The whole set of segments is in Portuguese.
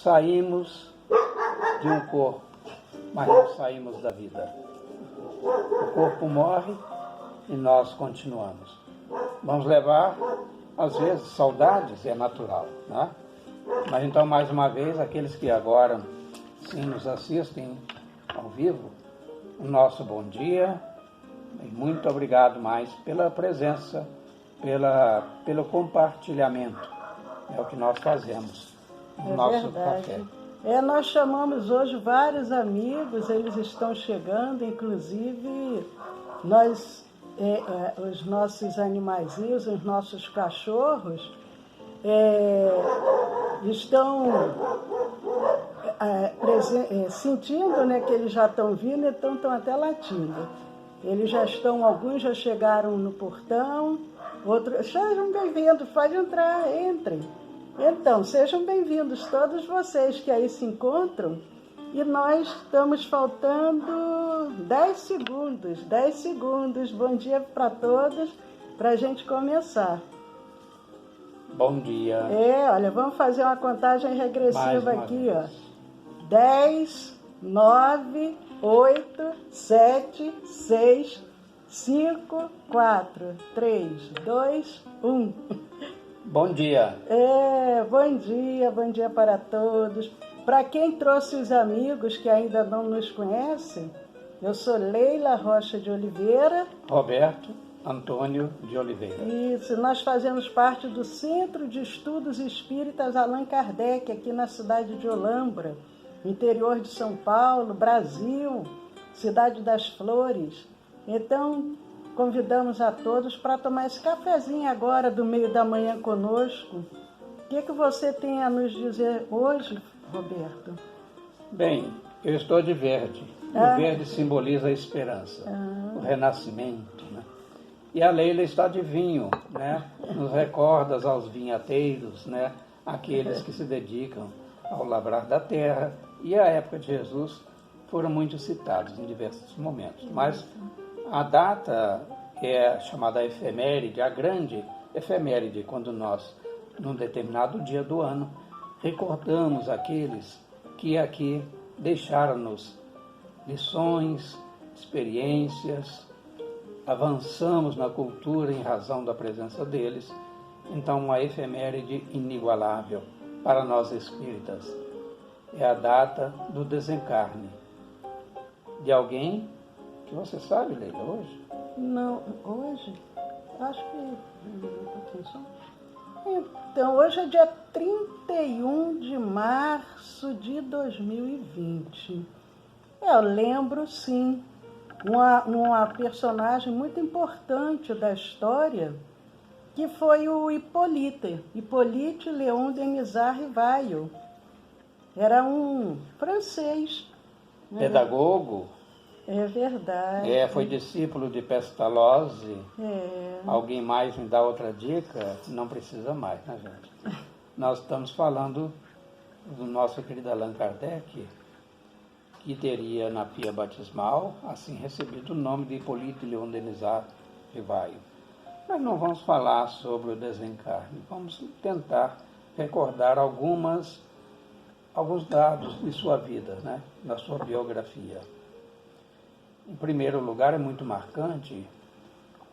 saímos de um corpo, mas não saímos da vida. O corpo morre e nós continuamos. Vamos levar, às vezes, saudades, é natural, né? Mas então, mais uma vez, aqueles que agora sim nos assistem ao vivo, o nosso bom dia e muito obrigado mais pela presença, pelo compartilhamento. É o que nós fazemos no nosso café. Nós chamamos hoje vários amigos, eles estão chegando, inclusive os nossos animaizinhos, os nossos cachorros, estão sentindo, né, que eles já estão vindo, então estão até latindo. Alguns já chegaram no portão, outros, sejam bem-vindos, pode entrar, entrem. Então, sejam bem-vindos todos vocês que aí se encontram, e nós estamos faltando 10 segundos, bom dia para todos, para a gente começar. Bom dia. Olha, vamos fazer uma contagem regressiva aqui, ó. 10, 9, 8, 7, 6, 5, 4, 3, 2, 1. Bom dia. Bom dia para todos. Para quem trouxe os amigos que ainda não nos conhecem, eu sou Leila Rocha de Oliveira. Roberto Antônio de Oliveira. Isso, nós fazemos parte do Centro de Estudos Espíritas Allan Kardec, aqui na cidade de Olambra, interior de São Paulo, Brasil, Cidade das Flores. Então, convidamos a todos para tomar esse cafezinho agora do meio da manhã conosco. O que você tem a nos dizer hoje, Roberto? Bem, eu estou de verde. O verde simboliza a esperança, o renascimento, né? E a Leila está de vinho, né? Nos recorda aos vinhateiros, né? Aqueles que se dedicam ao lavrar da terra. E a época de Jesus foram muito citados em diversos momentos. Mas a data é chamada efeméride, a grande efeméride, quando nós, num determinado dia do ano, recordamos aqueles que aqui deixaram-nos lições, experiências, avançamos na cultura em razão da presença deles. Então, uma efeméride inigualável para nós espíritas. É a data do desencarne de alguém que você sabe, Leila, hoje? Não, hoje? Acho que... Então, hoje é dia 31 de março de 2020. Eu lembro, sim, uma personagem muito importante da história, que foi o Hippolyte Léon Denisard Rivail. Era um francês. Pedagogo. É verdade. Foi discípulo de Pestalozzi. Alguém mais me dá outra dica? Não precisa mais, né, gente? Nós estamos falando do nosso querido Allan Kardec, que teria na pia batismal, assim, recebido o nome de Hippolyte Léon Denisard Rivail. Nós não vamos falar sobre o desencarne, vamos tentar recordar alguns dados de sua vida, né, da sua biografia. Em primeiro lugar, é muito marcante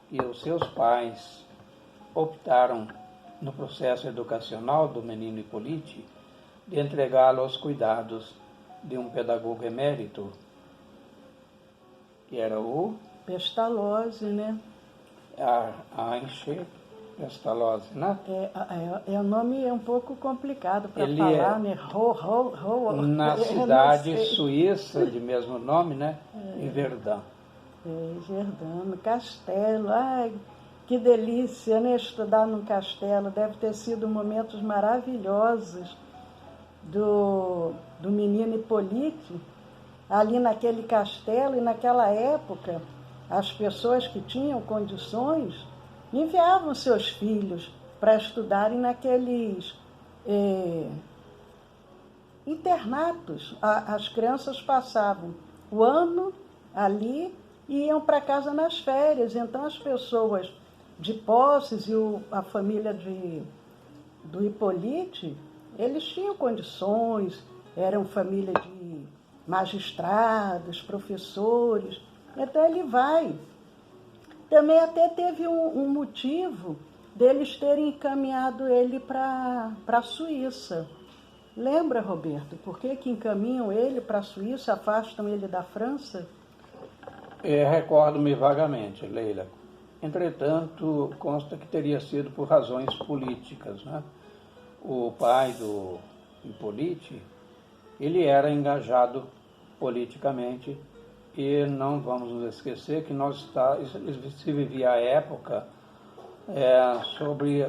que os seus pais optaram, no processo educacional do menino Hippolyte, de entregá-lo aos cuidados de um pedagogo emérito, que era o... Pestalozzi, né? Encher Pestalozzi, né? O nome é um pouco complicado para falar, né? Na cidade suíça de mesmo nome, né? Em Verdun. Verdun, no castelo. Ai, que delícia, né? Estudar num castelo. Deve ter sido momentos maravilhosos do menino Hippolyte, ali naquele castelo. E naquela época, as pessoas que tinham condições enviavam seus filhos para estudarem naqueles internatos. As crianças passavam o ano ali e iam para casa nas férias. Então, as pessoas de Posses e a família do Hippolyte eles tinham condições, eram família de magistrados, professores, então ele vai. Também até teve um motivo deles terem encaminhado ele para a Suíça. Lembra, Roberto, por que encaminham ele para a Suíça, afastam ele da França? Recordo-me vagamente, Leila. Entretanto, consta que teria sido por razões políticas, né? O pai do Hippolyte, ele era engajado politicamente e não vamos nos esquecer que se vivia a época sobre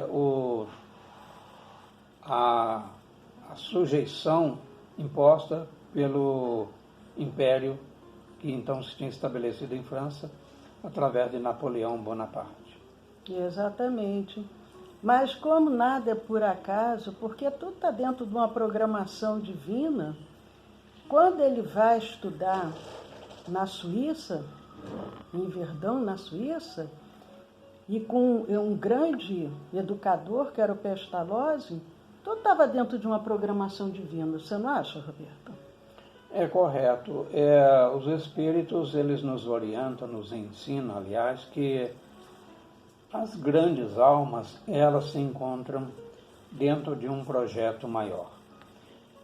a sujeição imposta pelo Império que então se tinha estabelecido em França através de Napoleão Bonaparte. Exatamente. Mas como nada é por acaso, porque tudo está dentro de uma programação divina, quando ele vai estudar na Suíça, em Verdun, na Suíça, e com um grande educador, que era o Pestalozzi, tudo estava dentro de uma programação divina. Você não acha, Roberto? É correto. Os espíritos, eles nos orientam, nos ensinam, aliás, que as grandes almas, elas se encontram dentro de um projeto maior.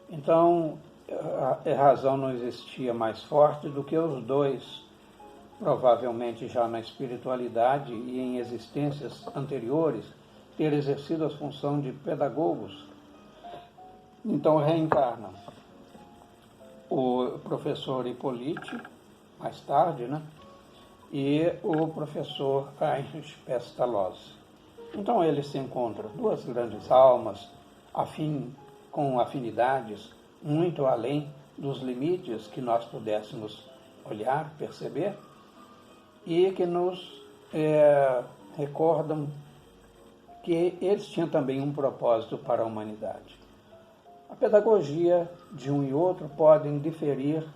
Então, a razão não existia mais forte do que os dois, provavelmente já na espiritualidade e em existências anteriores, ter exercido a função de pedagogos. Então, reencarnam o professor Hippolyte, mais tarde, né? E o professor Heinrich Pestalozzi. Então eles se encontram, duas grandes almas, com afinidades muito além dos limites que nós pudéssemos olhar, perceber, e que nos recordam que eles tinham também um propósito para a humanidade. A pedagogia de um e outro podem diferir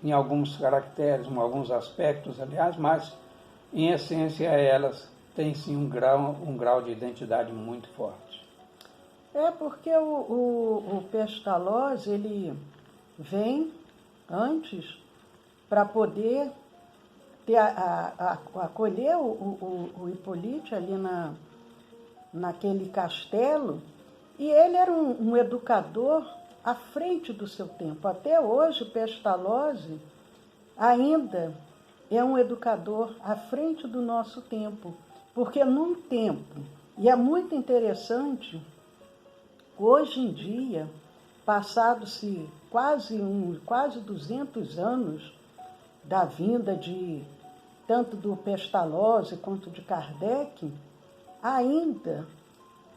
em alguns caracteres, em alguns aspectos, aliás, mas, em essência, elas têm sim um grau de identidade muito forte. Porque o Pestalozzi, ele vem antes para poder acolher o Hippolyte ali naquele castelo, e ele era um educador à frente do seu tempo. Até hoje, Pestalozzi ainda é um educador à frente do nosso tempo, porque num tempo, e é muito interessante, hoje em dia, passados-se quase 200 anos da vinda de tanto do Pestalozzi quanto de Kardec, ainda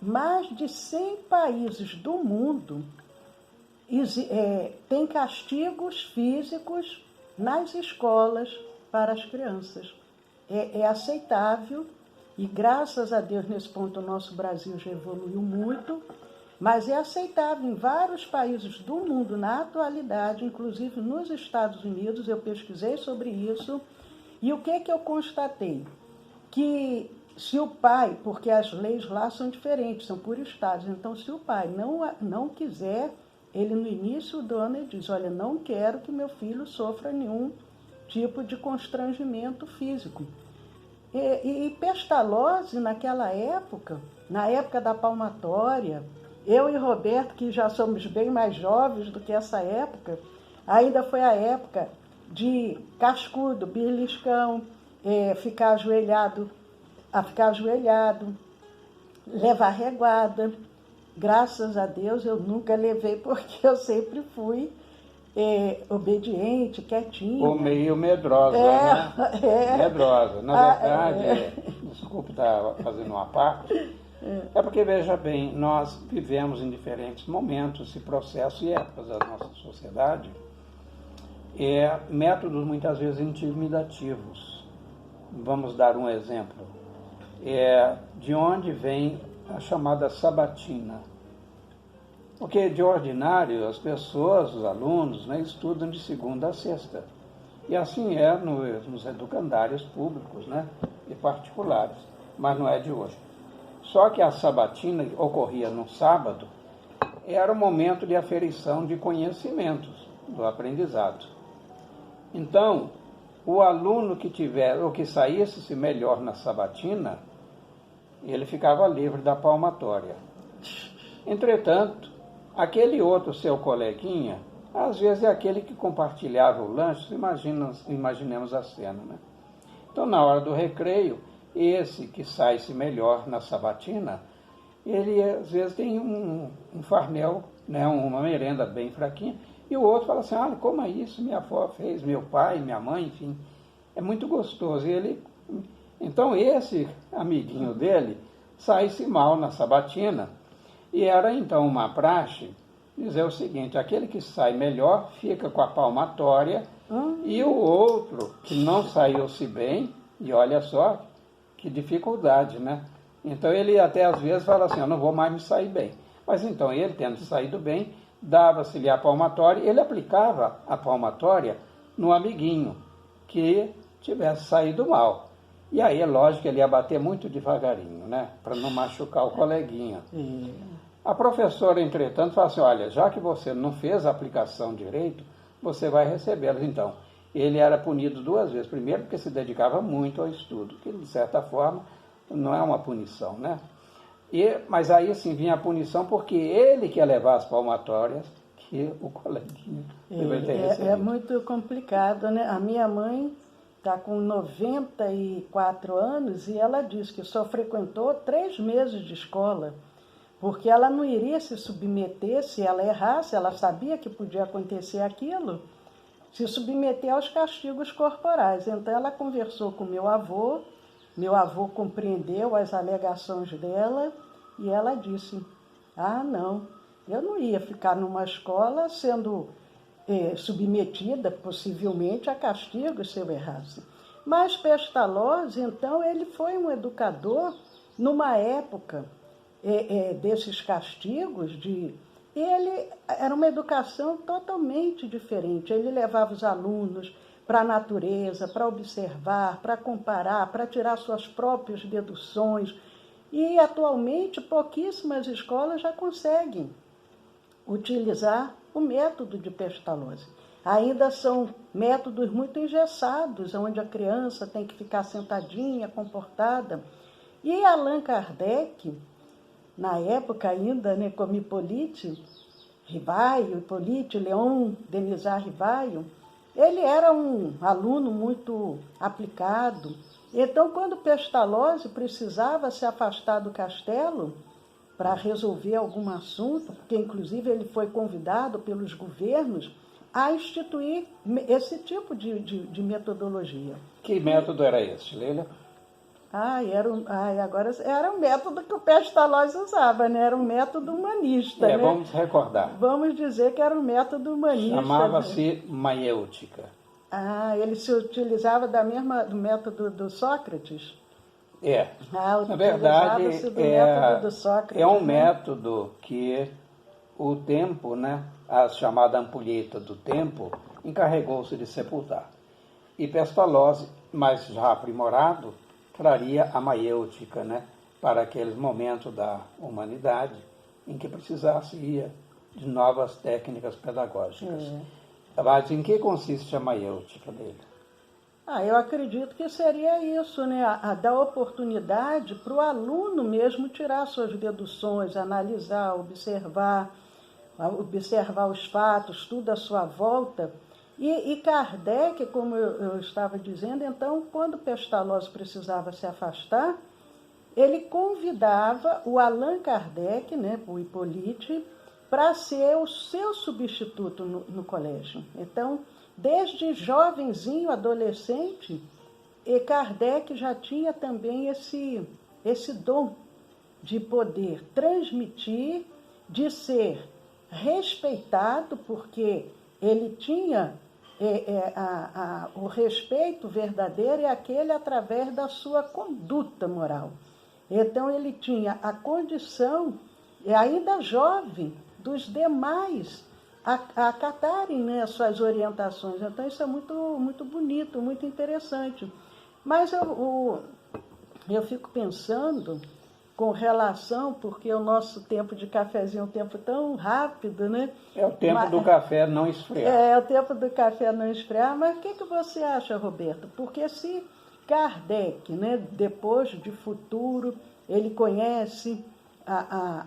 mais de 100 países do mundo têm castigos físicos nas escolas para as crianças. É aceitável, e graças a Deus nesse ponto o nosso Brasil já evoluiu muito, mas é aceitável em vários países do mundo na atualidade, inclusive nos Estados Unidos. Eu pesquisei sobre isso, e o que eu constatei? Que se o pai, porque as leis lá são diferentes, são por estados, então se o pai não quiser, ele no início do ano ele diz, olha, não quero que meu filho sofra nenhum tipo de constrangimento físico. E Pestalozzi, naquela época, na época da palmatória, eu e Roberto, que já somos bem mais jovens do que essa época, ainda foi a época de cascudo, beliscão, ficar ajoelhado, levar reguada. Graças a Deus eu nunca levei, porque eu sempre fui obediente, quietinha. Ou meio medrosa, né? Medrosa. Na verdade, desculpe estar fazendo uma parte, é porque, veja bem, nós vivemos em diferentes momentos e processos e épocas da nossa sociedade, métodos muitas vezes intimidativos. Vamos dar um exemplo. De onde vem a chamada sabatina? Porque, de ordinário, as pessoas, os alunos, né, estudam de segunda a sexta. E assim é nos educandários públicos, né, e particulares, mas não é de hoje. Só que a sabatina ocorria no sábado, era o momento de aferição de conhecimentos, do aprendizado. Então, o aluno que tiver, ou que saísse melhor na sabatina, ele ficava livre da palmatória. Entretanto, aquele outro seu coleguinha, às vezes é aquele que compartilhava o lanche, imaginemos a cena, né? Então, na hora do recreio, esse que sai-se melhor na sabatina, ele às vezes tem um farnel, né, uma merenda bem fraquinha, e o outro fala assim, olha, como é isso, minha avó fez, meu pai, minha mãe, enfim, é muito gostoso. Então esse amiguinho dele sai-se mal na sabatina, e era então uma praxe dizer o seguinte, aquele que sai melhor fica com a palmatória, e o outro que não saiu-se bem, e olha só que dificuldade, né? Então ele até às vezes fala assim, eu não vou mais me sair bem. Mas então ele, tendo saído bem, dava-se-lhe a palmatória, ele aplicava a palmatória no amiguinho que tivesse saído mal. E aí é lógico que ele ia bater muito devagarinho, né? Para não machucar o coleguinha. A professora, entretanto, fala assim, olha, já que você não fez a aplicação direito, você vai recebê-las. Então, ele era punido 2 vezes. Primeiro, porque se dedicava muito ao estudo, que de certa forma não é uma punição, né? Mas aí sim vinha a punição porque ele que ia levar as palmatórias, que o coleguinha deveria ter recebido. É muito complicado, né? A minha mãe está com 94 anos e ela diz que só frequentou 3 meses de escola, porque ela não iria se submeter, se ela errasse, ela sabia que podia acontecer aquilo, se submeter aos castigos corporais. Então ela conversou com meu avô compreendeu as alegações dela e ela disse, não, eu não ia ficar numa escola sendo submetida possivelmente a castigos se eu errasse. Mas Pestalozzi, então, ele foi um educador numa época desses castigos, ele era uma educação totalmente diferente. Ele levava os alunos para a natureza, para observar, para comparar, para tirar suas próprias deduções. E, atualmente, pouquíssimas escolas já conseguem utilizar o método de Pestalozzi. Ainda são métodos muito engessados, onde a criança tem que ficar sentadinha, comportada. E Allan Kardec, na época ainda, né, como Hippolyte Léon Denisard Rivaio, ele era um aluno muito aplicado. Então, quando Pestalozzi precisava se afastar do castelo para resolver algum assunto, porque inclusive ele foi convidado pelos governos a instituir esse tipo de metodologia. Que método era esse, Leila? Agora era um método que o Pestalozzi usava, né? Era um método humanista. Né? Vamos recordar. Vamos dizer que era um método humanista. Chamava-se maiêutica. Ele se utilizava do método do Sócrates? Na verdade, método do Sócrates, é um método que o tempo, né, a chamada ampulheta do tempo, encarregou-se de sepultar. E Pestalozzi, mais já aprimorado, traria a maiêutica, né, para aqueles momentos da humanidade em que precisasse de novas técnicas pedagógicas. Mas em que consiste a maiêutica dele? Eu acredito que seria isso, né? A dar oportunidade para o aluno mesmo tirar suas deduções, analisar, observar os fatos, tudo à sua volta. E Kardec, como eu estava dizendo, então, quando Pestalozzi precisava se afastar, ele convidava o Allan Kardec, né, o Hippolyte, para ser o seu substituto no colégio. Então, desde jovenzinho, adolescente, Kardec já tinha também esse dom de poder transmitir, de ser respeitado, porque ele tinha o respeito verdadeiro é aquele através da sua conduta moral. Então, ele tinha a condição, ainda jovem, dos demais acatarem, né, as suas orientações. Então, isso é muito, muito bonito, muito interessante. Mas eu fico pensando com relação, porque o nosso tempo de cafezinho é um tempo tão rápido, né? É o tempo do café não esfriar. É o tempo do café não esfriar, mas o que você acha, Roberto? Porque se Kardec, né, depois de futuro, ele conhece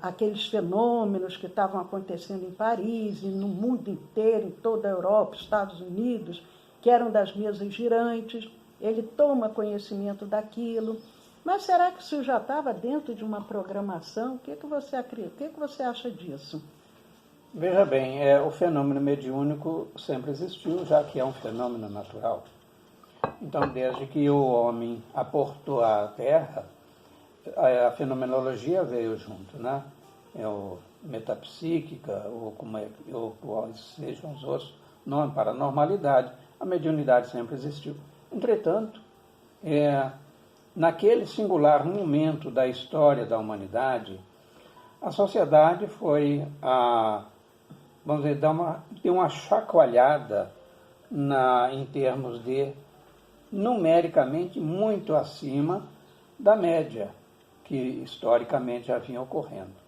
aqueles fenômenos que estavam acontecendo em Paris e no mundo inteiro, em toda a Europa, Estados Unidos, que eram das mesas girantes, ele toma conhecimento daquilo. Mas será que isso já estava dentro de uma programação? O que você acredita? O que você acha disso? Veja bem, o fenômeno mediúnico sempre existiu, já que é um fenômeno natural. Então, desde que o homem aportou à Terra, a fenomenologia veio junto, né? Metapsíquica, ou quais sejam os outros nomes, paranormalidade, a mediunidade sempre existiu. Entretanto, naquele singular momento da história da humanidade, a sociedade foi, vamos dizer, deu uma chacoalhada em termos de, numericamente, muito acima da média que historicamente já vinha ocorrendo.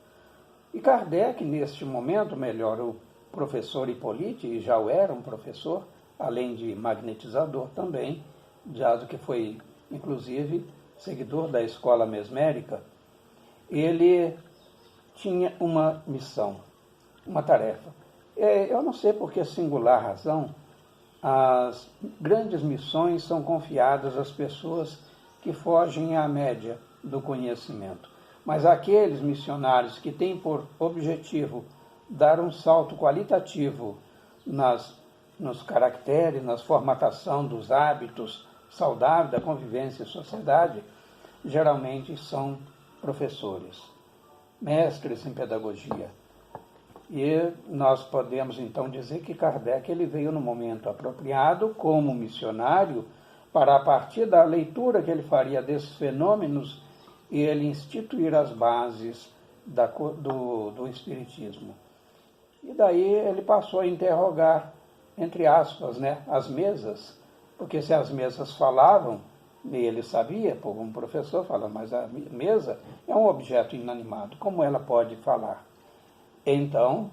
E Kardec, neste momento, melhor, o professor Hippolyte, e já era um professor, além de magnetizador também, já do que foi, inclusive, seguidor da escola mesmérica, ele tinha uma missão, uma tarefa. Eu não sei por que singular razão as grandes missões são confiadas às pessoas que fogem à média do conhecimento. Mas aqueles missionários que têm por objetivo dar um salto qualitativo nos caracteres, nas formatação dos hábitos saudáveis da convivência e sociedade, geralmente são professores, mestres em pedagogia. E nós podemos então dizer que Kardec ele veio no momento apropriado como missionário para, a partir da leitura que ele faria desses fenômenos, ele instituir as bases do Espiritismo. E daí ele passou a interrogar, entre aspas, né, as mesas, porque se as mesas falavam, e ele sabia, como um professor fala, mas a mesa é um objeto inanimado, como ela pode falar? Então,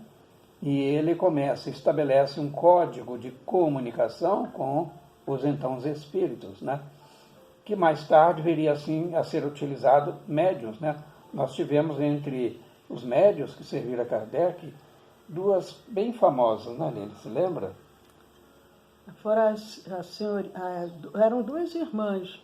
e ele estabelece um código de comunicação com os então os espíritos, né? Que mais tarde viria assim a ser utilizado médiuns, né? Nós tivemos entre os médiuns que serviram a Kardec duas bem famosas, né, Aline? Se lembra? Foram eram duas irmãs.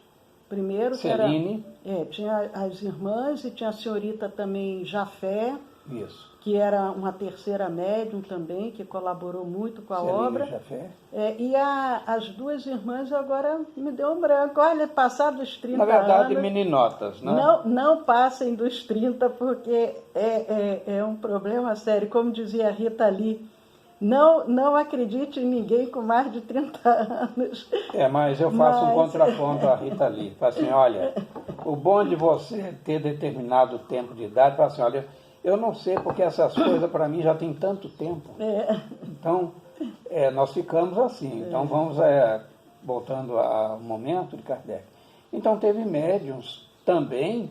Primeiro Celine. Tinha as irmãs e tinha a senhorita também Jafé. Isso. Que era uma terceira médium também, que colaborou muito com a Celine obra. Jafé. E as duas irmãs agora me deu um branco. Olha, passados dos 30 anos... Na verdade, meninotas, né? Não passem dos 30, porque é um problema sério. Como dizia a Rita Lee, não acredite em ninguém com mais de 30 anos. Mas eu faço um contraponto à Rita Lee. Falo assim, olha, o bom de você ter determinado tempo de idade, fala assim, olha, eu não sei porque essas coisas para mim já tem tanto tempo. Então, nós ficamos assim. Então, vamos voltando ao momento de Kardec. Então, teve médiums também,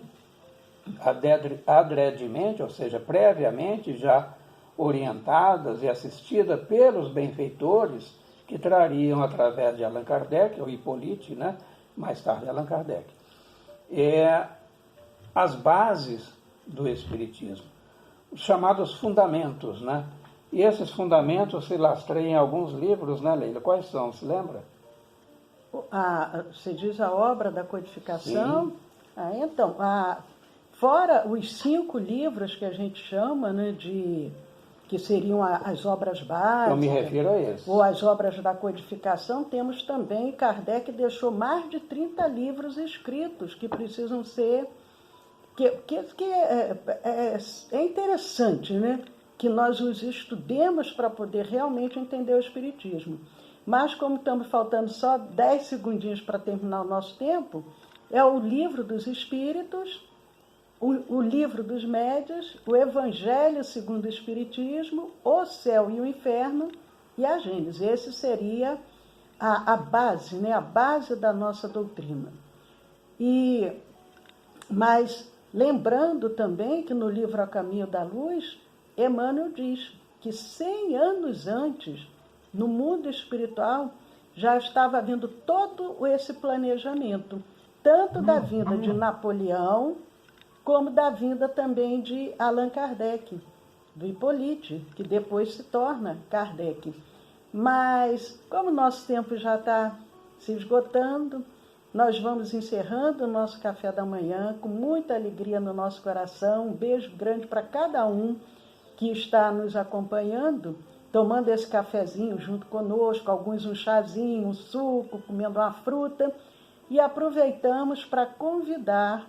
adredemente, ou seja, previamente já orientadas e assistidas pelos benfeitores que trariam, através de Allan Kardec, ou Hippolyte, né? Mais tarde Allan Kardec, as bases do Espiritismo, os chamados fundamentos, né? E esses fundamentos se lastreiam em alguns livros, né, Leila? Quais são? Se lembra? Você diz a obra da codificação? Sim. Então, fora os 5 livros que a gente chama, né, que seriam as obras básicas. Eu me refiro a esses. Ou as obras da codificação, temos também, Kardec deixou mais de 30 livros escritos que precisam ser... É interessante, né? Que nós os estudemos para poder realmente entender o Espiritismo. Mas, como estamos faltando só 10 segundinhos para terminar o nosso tempo, é o Livro dos Espíritos, o Livro dos Médiuns, o Evangelho segundo o Espiritismo, o Céu e o Inferno e a Gênese. Esse seria a base, né? A base da nossa doutrina. Mas Lembrando também que no livro A Caminho da Luz, Emmanuel diz que 100 anos antes, no mundo espiritual, já estava havendo todo esse planejamento, tanto da vinda de Napoleão, como da vinda também de Allan Kardec, do Hippolyte, que depois se torna Kardec. Mas, como o nosso tempo já está se esgotando, nós vamos encerrando o nosso café da manhã com muita alegria no nosso coração. Um beijo grande para cada um que está nos acompanhando, tomando esse cafezinho junto conosco, alguns um chazinho, um suco, comendo uma fruta. E aproveitamos para convidar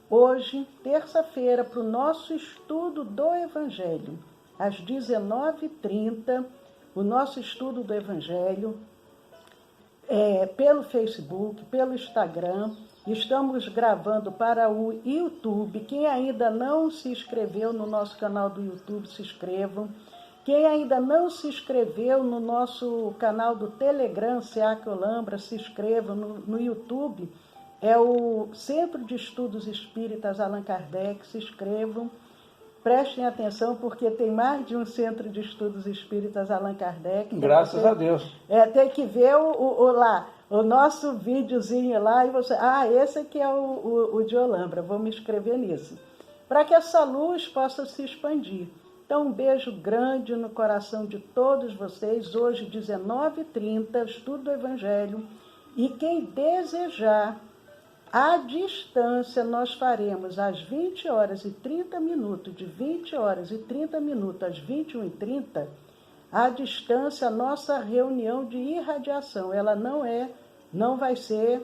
hoje, terça-feira, para o nosso estudo do Evangelho, às 19h30, o nosso estudo do Evangelho, pelo Facebook, pelo Instagram. Estamos gravando para o YouTube. Quem ainda não se inscreveu no nosso canal do YouTube, se inscrevam. Quem ainda não se inscreveu no nosso canal do Telegram, SEAC Olambra, se inscreva. No YouTube é o Centro de Estudos Espíritas Allan Kardec, se inscrevam. Prestem atenção, porque tem mais de um Centro de Estudos Espíritas Allan Kardec. Graças a Deus. Tem que ver o nosso videozinho lá e você... esse aqui é o de Olambra, vou me inscrever nisso. Para que essa luz possa se expandir. Então, um beijo grande no coração de todos vocês. Hoje, 19h30, estudo do Evangelho. E quem desejar, à distância, nós faremos às 20h30, de 20h30 às 21h30, à distância, a nossa reunião de irradiação. Ela não vai ser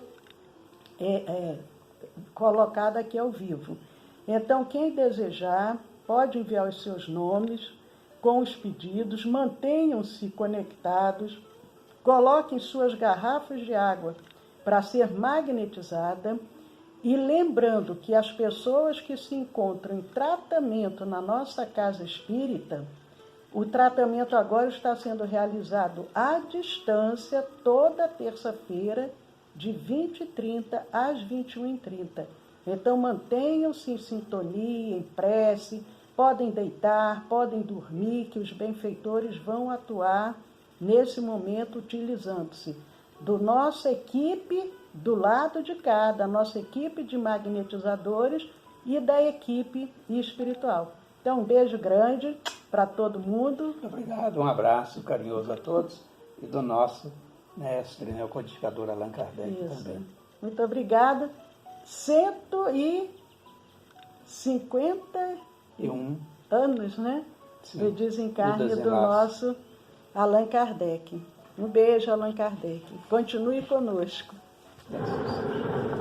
colocada aqui ao vivo. Então, quem desejar, pode enviar os seus nomes com os pedidos, mantenham-se conectados, coloquem suas garrafas de água para ser magnetizada, e lembrando que as pessoas que se encontram em tratamento na nossa casa espírita, o tratamento agora está sendo realizado à distância toda terça-feira, de 20h30 às 21h30. Então mantenham-se em sintonia, em prece, podem deitar, podem dormir, que os benfeitores vão atuar nesse momento utilizando-se do nossa equipe do lado de cá, da nossa equipe de magnetizadores e da equipe espiritual. Então, um beijo grande para todo mundo. Obrigado, um abraço carinhoso a todos e do nosso mestre, o codificador Allan Kardec também. Muito obrigada. 151 anos, né? Sim, do desencarne do nosso Allan Kardec. Um beijo, Allan Kardec. Continue conosco. Graças a Deus.